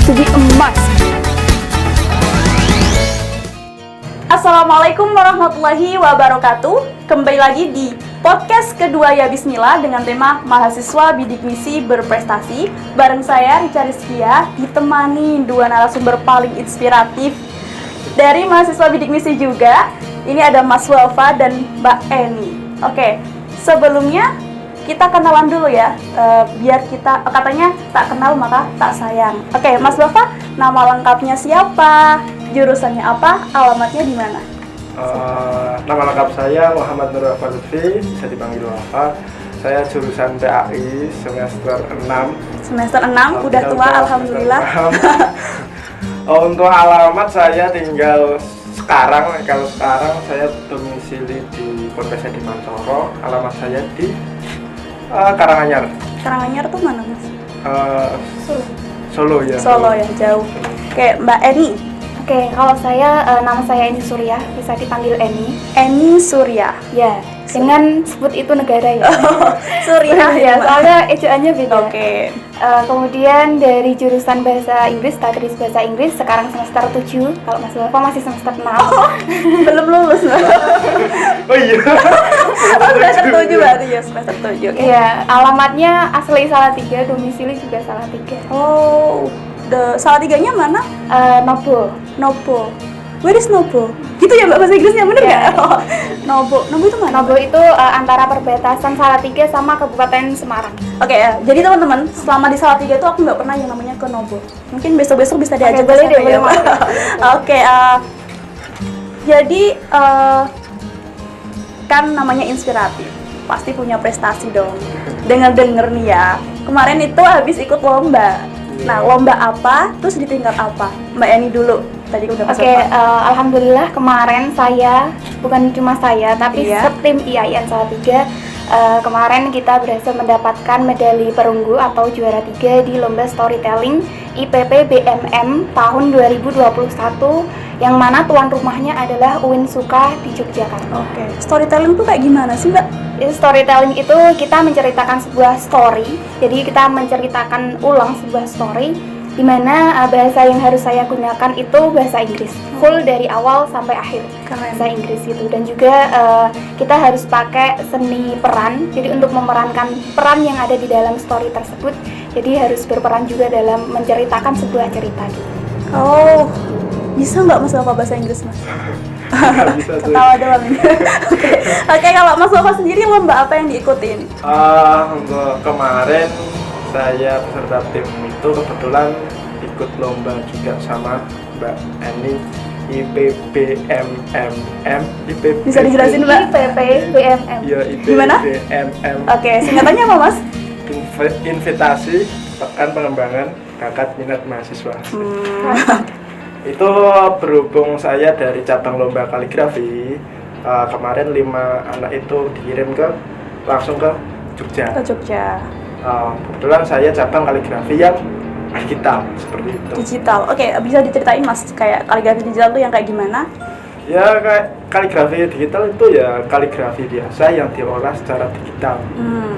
to be emas. Assalamualaikum warahmatullahi wabarakatuh. Kembali lagi di podcast kedua Ya Bismillah dengan tema Mahasiswa Bidik Misi Berprestasi. Bareng saya Rica Rizkia, ditemani dua narasumber paling inspiratif dari mahasiswa bidik misi juga. Ini ada Mas Wafa dan Mbak Eni. Oke, sebelumnya kita kenalan dulu ya, biar kita katanya tak kenal maka tak sayang. Oke, Mas Wafa, nama lengkapnya siapa? Jurusannya apa? Alamatnya di mana? Nama lengkap saya Muhammad Nur Wafa Lutfi, bisa dipanggil Wafa. Saya jurusan PAI semester 6. Semester 6, udah tua alhamdulillah. Untuk alamat saya tinggal kalau sekarang saya domisili di Ponpes di Mantoro. Alamat saya di Karanganyar. Karanganyar tuh mana, Mas? Solo ya. Solo ya, jauh. Oke, Mbak Eni. Oke, kalau saya nama saya Eni Surya, bisa dipanggil Eni. Eni Surya. Ya, dengan sebut itu negara ya. Surya Ya, soalnya ejaannya beda. Oke. Kemudian dari jurusan bahasa Inggris, tadris bahasa Inggris, sekarang semester 7. Kalau Mas Wafa masih semester 6. Belum lulus. Oh iya. Semester 7 berarti ya, semester 7. Oke. Iya, alamatnya asli Salatiga, domisili juga Salatiga. Oh, Salatiganya mana? Nobo. Nobo. Where is Nobo? Gitu ya Mbak, bahasa Inggrisnya bener nggak? Yeah. Oh, Nobo itu mana? Nobo itu antara perbatasan Salatiga sama Kabupaten Semarang. Oke ya, jadi teman-teman, selama di Salatiga itu aku nggak pernah yang namanya ke Nobo. Mungkin besok-besok bisa diajak Oke, boleh ke deh, sana ya, boleh. Mbak. Oke, jadi kan namanya inspiratif, pasti punya prestasi dong. Dengar-dengar nih ya, kemarin itu habis ikut lomba. Nah, lomba apa? Terus di tingkat apa? Mbak Eni dulu. Tadi udah Oke, alhamdulillah kemarin bukan cuma saya, tapi Iya. setim IAIN Salatiga kemarin kita berhasil mendapatkan medali perunggu atau juara 3 di lomba storytelling IPP BMM tahun 2021 yang mana tuan rumahnya adalah UIN Suka di Yogyakarta. Oke, storytelling tuh kayak gimana sih Mbak? Storytelling itu kita menceritakan sebuah story, jadi kita menceritakan ulang sebuah story di mana bahasa yang harus saya gunakan itu bahasa Inggris full dari awal sampai akhir. Keren. Bahasa Inggris gitu, dan juga kita harus pakai seni peran, jadi untuk memerankan peran yang ada di dalam story tersebut, jadi harus berperan juga dalam menceritakan sebuah cerita gitu. Oh, bisa nggak Mas Wafa bahasa Inggris Mas? Bisa tuh. Ketawa doang ini. Oke, kalau Mas Wafa sendiri lomba apa yang diikutin? Untuk kemarin saya peserta tim itu kebetulan ikut lomba juga sama Mbak Eni IPBMMM. Bisa dijelasin Mbak? IPP BMM. Iya, Gimana? IPBMM. Oke, singkatannya apa Mas? Invitasi Pekan Pengembangan Bakat Minat Mahasiswa. Itu berhubung saya dari cabang lomba kaligrafi, kemarin 5 anak itu dikirim langsung ke Jogja. Ke Jogja. Kebetulan saya cabang kaligrafi yang digital seperti itu. Digital. Oke, bisa diceritain Mas kayak kaligrafi digital tuh yang kayak gimana? Ya, kayak kaligrafi digital itu ya kaligrafi biasa yang diolah secara digital.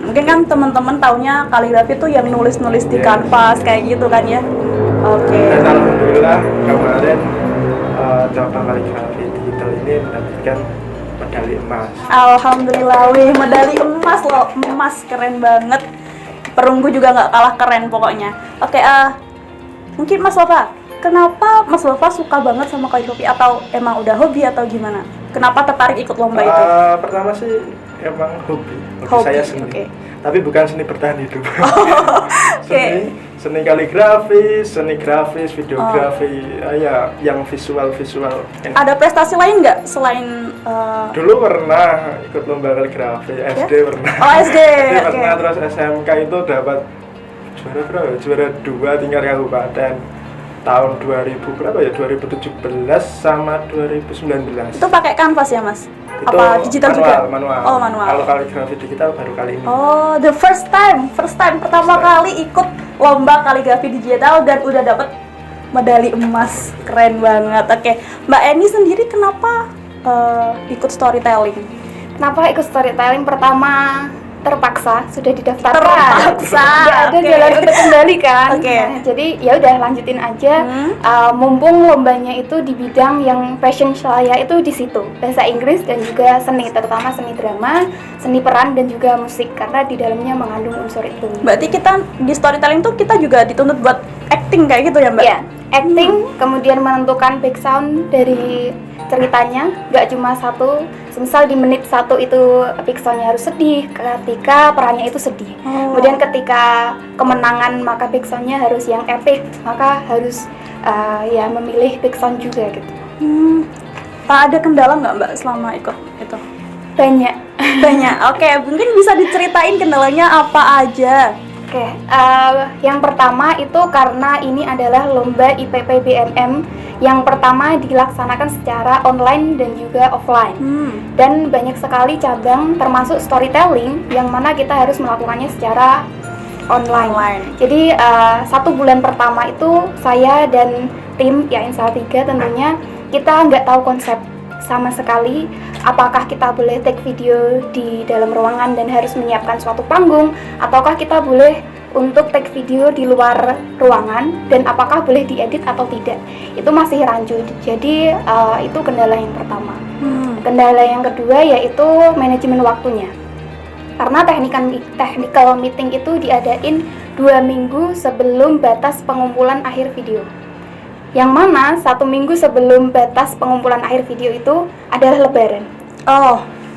Mungkin kan teman-teman taunya kaligrafi tuh yang nulis-nulis di kanvas kayak gitu kan ya. Oke. Dan alhamdulillah kemarin cabang kaligrafi digital ini mendapatkan medali emas. Alhamdulillah, wih, medali emas loh, emas keren banget. Perunggu juga nggak kalah keren pokoknya. Oke, mungkin Mas Wafa, kenapa Mas Wafa suka banget sama kaligrafi, atau emang udah hobi atau gimana? Kenapa tertarik ikut lomba itu? Pertama sih emang hobi saya seni. Oke. Tapi bukan seni bertahan hidup. Oke. Seni kaligrafi, seni grafis, videografi, ya yang visual. Ada prestasi lain nggak selain Dulu pernah ikut lomba kaligrafi, SD pernah. Oh, SD, oke. Pernah, terus SMK itu dapat juara berapa? Juara 2 tingkat kabupaten tahun 2000 berapa ya? 2017 sama 2019. itu pakai kanvas ya Mas? Itu Apa digital juga? manual. Oh, manual. Kalau kaligrafi digital baru kali ini. Oh, the first time pertama kali ikut lomba kaligrafi digital dan udah dapet medali emas. Keren banget. Oke, Mbak Eni sendiri kenapa ikut storytelling? Kenapa ikut storytelling? Pertama, terpaksa sudah didaftarkan. Terpaksa. Nggak ada Oke. jalan untuk kembali kan. Oke. Nah, jadi ya udah lanjutin aja. Mumpung lombanya itu di bidang yang passion saya itu di situ, bahasa Inggris dan juga seni, terutama seni drama, seni peran dan juga musik karena di dalamnya mengandung unsur itu. Berarti kita di storytelling tuh kita juga dituntut buat acting kayak gitu ya Mbak? Ya, acting, kemudian menentukan background dari ceritanya, nggak cuma satu. Misal di menit 1 itu backsoundnya harus sedih ketika perannya itu sedih. Kemudian ketika kemenangan maka backsoundnya harus yang epic, maka harus ya memilih backsound juga gitu. Tak ada kendala nggak Mbak selama ikut itu? Banyak. Banyak. Oke, mungkin bisa diceritain kendalanya apa aja. Oke, yang pertama itu karena ini adalah lomba IPP BMM yang pertama dilaksanakan secara online dan juga offline. Dan banyak sekali cabang termasuk storytelling yang mana kita harus melakukannya secara online. Jadi 1 bulan pertama itu saya dan tim ya Insal 3 tentunya kita nggak tahu konsep sama sekali, apakah kita boleh take video di dalam ruangan dan harus menyiapkan suatu panggung, ataukah kita boleh untuk take video di luar ruangan dan apakah boleh diedit atau tidak. Itu masih rancu. Jadi itu kendala yang pertama. Kendala yang kedua yaitu manajemen waktunya. Karena technical meeting itu diadain 2 minggu sebelum batas pengumpulan akhir video. Yang mana 1 minggu sebelum batas pengumpulan akhir video itu adalah Lebaran.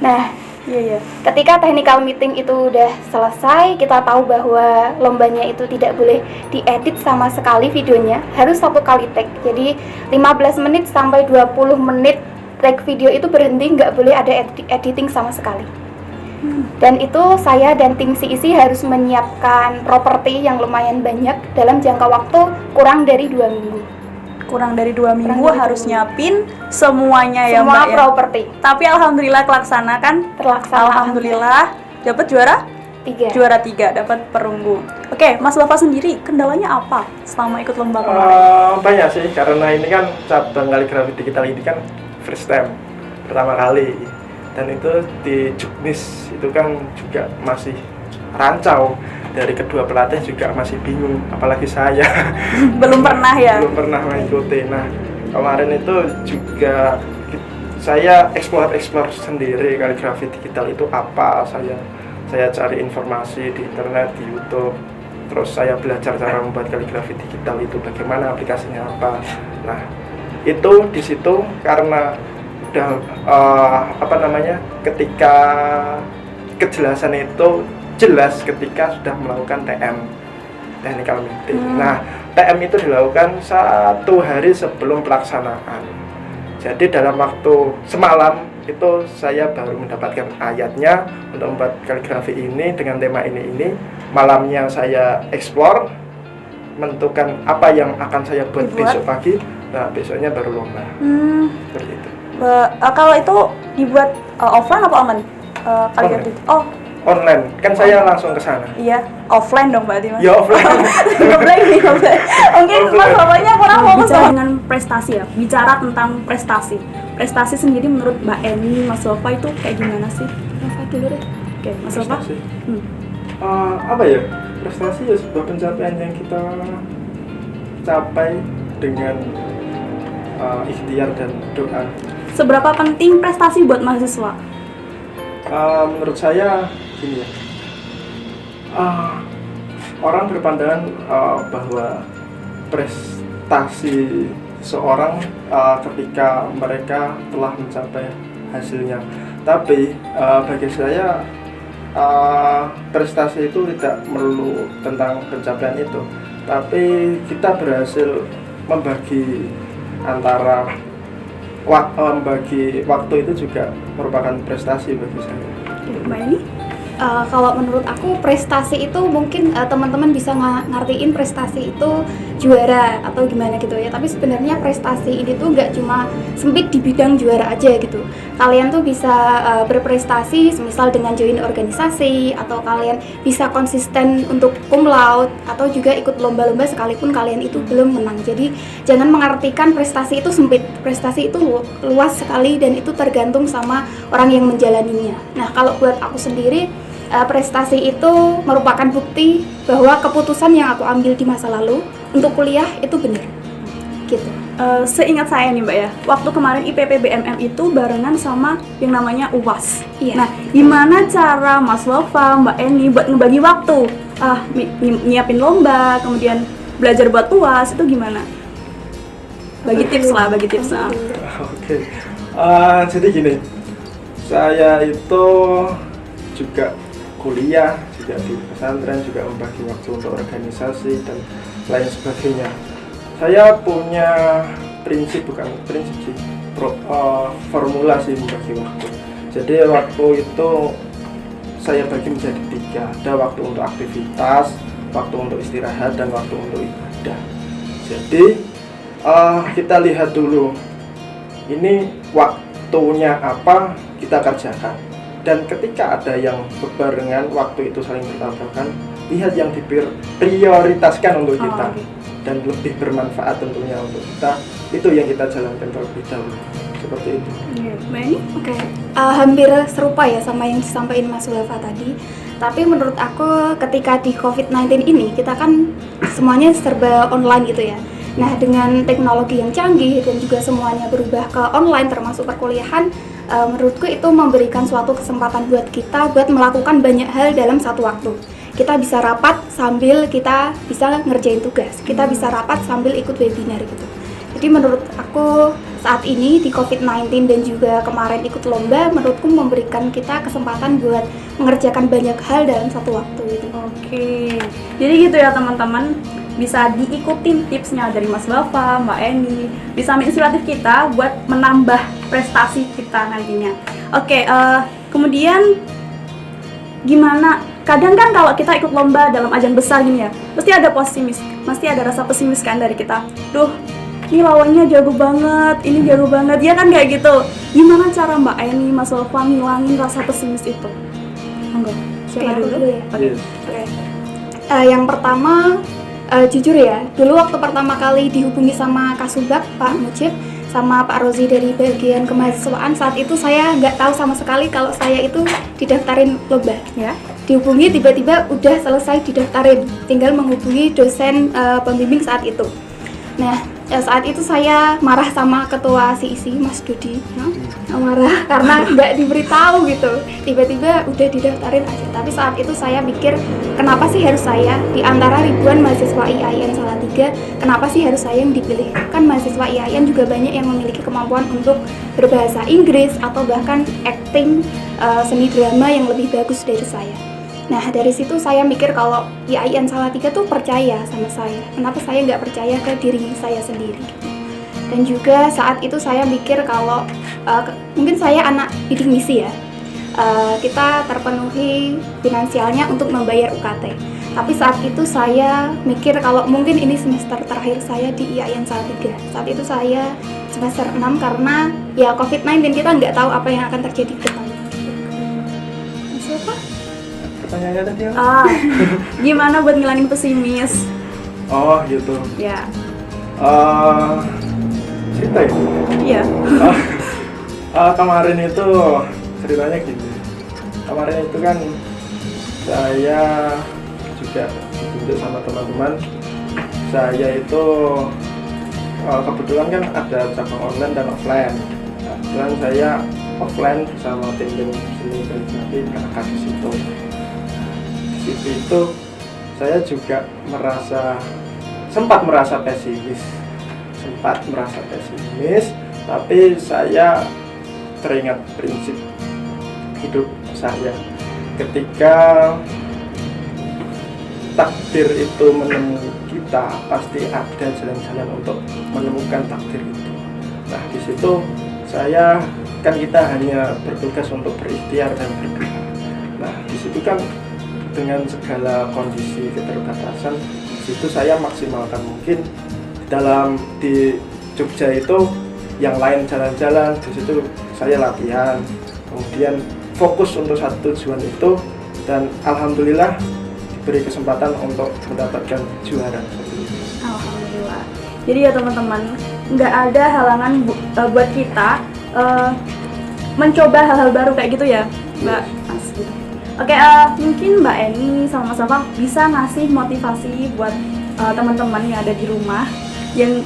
Nah, Iya. ketika technical meeting itu udah selesai, kita tahu bahwa lombanya itu tidak boleh diedit sama sekali videonya, harus 1 kali take. Jadi 15 menit sampai 20 menit take video itu berhenti, nggak boleh ada editing sama sekali. Dan itu saya dan tim CEC harus menyiapkan properti yang lumayan banyak dalam jangka waktu kurang dari 2 minggu. Kurang dari 2 minggu harus nyiapin semuanya ya Semua Mbak ya? properti Tapi alhamdulillah terlaksana. Alhamdulillah dapat juara 3. Juara 3, dapat perunggu. Oke, Mas Wafa sendiri kendalanya apa selama ikut lomba kemarin? Banyak sih, karena ini kan cabang kaligrafi digital ini kan first time, pertama kali. Dan itu di Juknis itu kan juga masih rancau. Dari kedua pelatih juga masih bingung, apalagi saya. Belum pernah ya? Belum pernah mengikuti. Nah, kemarin itu juga saya explore sendiri kaligrafi digital itu apa. Saya cari informasi di internet, di YouTube. Terus saya belajar cara membuat kaligrafi digital itu bagaimana, aplikasinya apa. Nah, itu di situ karena udah ketika kejelasan itu jelas ketika sudah melakukan TM, technical meeting. Nah, TM itu dilakukan 1 hari sebelum pelaksanaan. Jadi dalam waktu semalam itu saya baru mendapatkan ayatnya untuk membuat kaligrafi ini dengan tema ini. Malamnya saya explore, menentukan apa yang akan saya buat besok pagi. Nah, besoknya baru lomba. Seperti itu. Kalau itu dibuat offline apa online? Kaligrafi? Online, kan saya langsung ke sana. Iya, offline dong berarti Mas. Ya offline. Ngebleng. Mungkin Mas Bapaknya kurang fokus dengan prestasi ya. Bicara tentang prestasi. Prestasi sendiri menurut Mbak Eni, Mas Bapak itu kayak gimana sih? Mas dulu deh. Oke, Mas Bapak. Apa ya? Prestasi ya sebuah pencapaian yang kita capai dengan ikhtiar dan doa. Seberapa penting prestasi buat mahasiswa? Menurut saya gini ya, orang berpandangan bahwa prestasi seorang ketika mereka telah mencapai hasilnya. Tapi bagi saya prestasi itu tidak melulu tentang pencapaian itu, tapi kita berhasil membagi antara membagi waktu itu juga merupakan prestasi bagi saya. Mbak Eni? Kalau menurut aku prestasi itu mungkin teman-teman bisa ngertiin prestasi itu juara atau gimana gitu ya, tapi sebenarnya prestasi ini tuh nggak cuma sempit di bidang juara aja gitu. Kalian tuh bisa berprestasi misal dengan join organisasi, atau kalian bisa konsisten untuk cum laude, atau juga ikut lomba-lomba sekalipun kalian itu belum menang. Jadi jangan mengartikan prestasi itu sempit, prestasi itu luas sekali dan itu tergantung sama orang yang menjalaninya. Nah, kalau buat aku sendiri prestasi itu merupakan bukti bahwa keputusan yang aku ambil di masa lalu untuk kuliah itu benar. Gitu. Seingat saya nih Mbak ya, waktu kemarin IPP BMM itu barengan sama yang namanya UAS. Iya. Nah, gimana cara Mas Wafa, Mbak Eni buat ngebagi waktu? Nyiapin lomba, kemudian belajar buat UAS, itu gimana? Bagi tips lah, bagi tips. Oke. Jadi gini, saya itu juga kuliah, juga di pesantren, juga membagi waktu untuk organisasi dan lain sebagainya. Saya punya formula sih membagi waktu. Jadi waktu itu saya bagi menjadi 3. Ada waktu untuk aktivitas, waktu untuk istirahat, dan waktu untuk ibadah. Jadi kita lihat dulu, ini waktunya apa kita kerjakan. Dan ketika ada yang berbarengan, waktu itu saling bertabrakan, lihat yang diprioritaskan untuk kita. Dan lebih bermanfaat tentunya untuk kita, itu yang kita jalankan terlebih dahulu. Seperti itu. Oke. Hampir serupa ya sama yang disampaikan Mas Wafa tadi. Tapi menurut aku ketika di COVID-19 ini kita kan semuanya serba online gitu ya. Nah, dengan teknologi yang canggih dan juga semuanya berubah ke online termasuk perkuliahan, menurutku itu memberikan suatu kesempatan buat kita buat melakukan banyak hal dalam satu waktu. Kita bisa rapat sambil kita bisa ngerjain tugas, kita bisa rapat sambil ikut webinar gitu. Jadi menurut aku saat ini di COVID-19 dan juga kemarin ikut lomba, menurutku memberikan kita kesempatan buat mengerjakan banyak hal dalam satu waktu gitu. Oke, jadi gitu ya teman-teman, bisa diikutin tipsnya dari Mas Wafa, Mbak Eni, bisa menginspiratif kita buat menambah prestasi kita nantinya. Oke, kemudian gimana? Kadang kan kalau kita ikut lomba dalam ajang besar gini ya, pasti ada rasa pesimis kan dari kita. Duh, ini lawannya jago banget, ini jago banget, ya kan kayak gitu. Gimana cara Mbak Eni, Mas Wafa ngilangin rasa pesimis itu? Monggo, siapa dulu? Ya. Yes. Oke. Yang pertama, jujur ya, dulu waktu pertama kali dihubungi sama Kasubag, Pak Mujib, sama Pak Rozi dari bagian kemahasiswaan, saat itu saya nggak tahu sama sekali kalau saya itu didaftarin lomba. Ya. Dihubungi tiba-tiba udah selesai didaftarin, tinggal menghubungi dosen pembimbing saat itu. Nah, saat itu saya marah sama ketua CIC Mas Dodi, marah karena nggak diberitahu gitu, tiba-tiba udah didaftarin aja. Tapi saat itu saya mikir, kenapa sih harus saya di antara ribuan mahasiswa IAIN Salatiga, kenapa sih harus saya yang dipilih? Kan mahasiswa IAIN juga banyak yang memiliki kemampuan untuk berbahasa Inggris atau bahkan acting, seni drama yang lebih bagus dari saya. Nah, dari situ saya mikir kalau IAIN Salatiga tuh percaya sama saya. Kenapa saya nggak percaya ke diri saya sendiri? Gitu. Dan juga saat itu saya mikir kalau mungkin saya anak bidik misi ya. Kita terpenuhi finansialnya untuk membayar UKT. Tapi saat itu saya mikir kalau mungkin ini semester terakhir saya di IAIN Salatiga. Saat itu saya semester 6 karena ya COVID-19, kita nggak tahu apa yang akan terjadi ke depan. Siapa? Pertanyaannya tadi apa? Gimana buat ngilangin pesimis? Oh gitu. Ya. Cerita ya? Iya. Kemarin itu ceritanya gini. Kemarin itu kan saya juga ditunjuk sama teman-teman. Saya itu kebetulan kan ada cabang online dan offline. Kebetulan saya offline bersama tim seni kaligrafi kakak di situ. Di situ itu saya juga sempat merasa pesimis, tapi saya teringat prinsip hidup saya. Ketika takdir itu menemui kita, pasti ada jalan-jalan untuk menemukan takdir itu. Nah, di situ kita hanya bertugas untuk berikhtiar dan berdoa. Nah, di situ kan dengan segala kondisi keterbatasan, di situ saya maksimalkan mungkin. Di Jogja itu yang lain jalan-jalan, di situ saya latihan, kemudian fokus untuk satu tujuan itu, dan alhamdulillah diberi kesempatan untuk mendapatkan juara. Alhamdulillah. Jadi ya teman-teman, nggak ada halangan buat kita mencoba hal-hal baru kayak gitu ya, Mbak. Oke, mungkin Mbak Eni sama Mas Wafa bisa ngasih motivasi buat teman-teman yang ada di rumah yang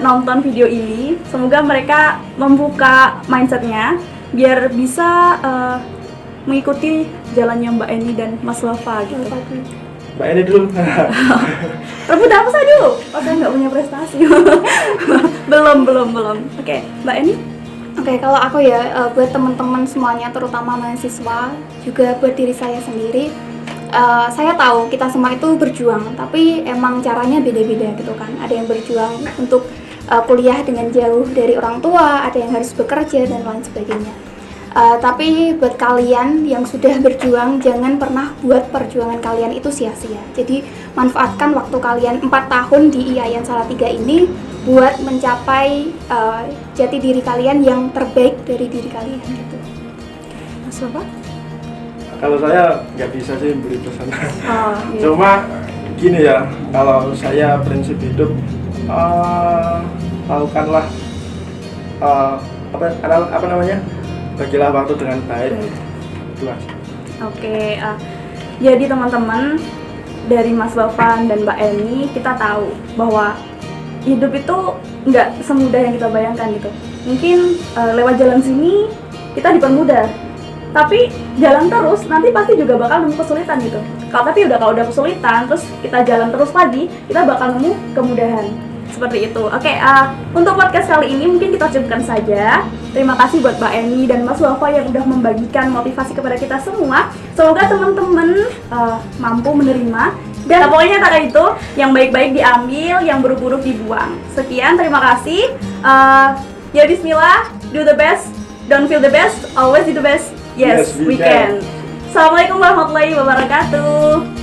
nonton video ini. Semoga mereka membuka mindsetnya biar bisa mengikuti jalannya Mbak Eni dan Mas Wafa gitu. Mbak Eni dulu. Rebut apa saya dulu? Oh, saya nggak punya prestasi. belum. Oke, Mbak Eni? Oke, kalau aku ya buat teman-teman semuanya, terutama mahasiswa, juga buat diri saya sendiri, saya tahu kita semua itu berjuang, tapi emang caranya beda-beda gitu kan. Ada yang berjuang untuk kuliah dengan jauh dari orang tua, ada yang harus bekerja dan lain sebagainya. Tapi buat kalian yang sudah berjuang, jangan pernah buat perjuangan kalian itu sia-sia. Jadi manfaatkan waktu kalian 4 tahun di IAIN Salatiga ini buat mencapai jati diri kalian yang terbaik dari diri kalian gitu. Mas Wafa? Kalau saya nggak bisa sih beri pesan. Oh, iya. Cuma gini ya, kalau saya prinsip hidup lakukanlah apa namanya, bagilah waktu dengan baik. Itu aja. Oke, jadi teman-teman, dari Mas Wafa dan Mbak Eni kita tahu bahwa hidup itu nggak semudah yang kita bayangkan gitu. Mungkin lewat jalan sini kita dipermudah, tapi jalan terus nanti pasti juga bakal nemu kesulitan gitu. Kalau udah kesulitan, terus kita jalan terus lagi, kita bakal nemu kemudahan. Seperti itu. Oke, untuk podcast kali ini mungkin kita cukupkan saja. Terima kasih buat Mbak Eni dan Mas Wafa yang udah membagikan motivasi kepada kita semua. Semoga teman-teman mampu menerima. Dan pokoknya kata itu, yang baik-baik diambil, yang buruk-buruk dibuang. Sekian, terima kasih. Ya bismillah, do the best, don't feel the best, always do the best. Yes, we can. Assalamualaikum warahmatullahi wabarakatuh.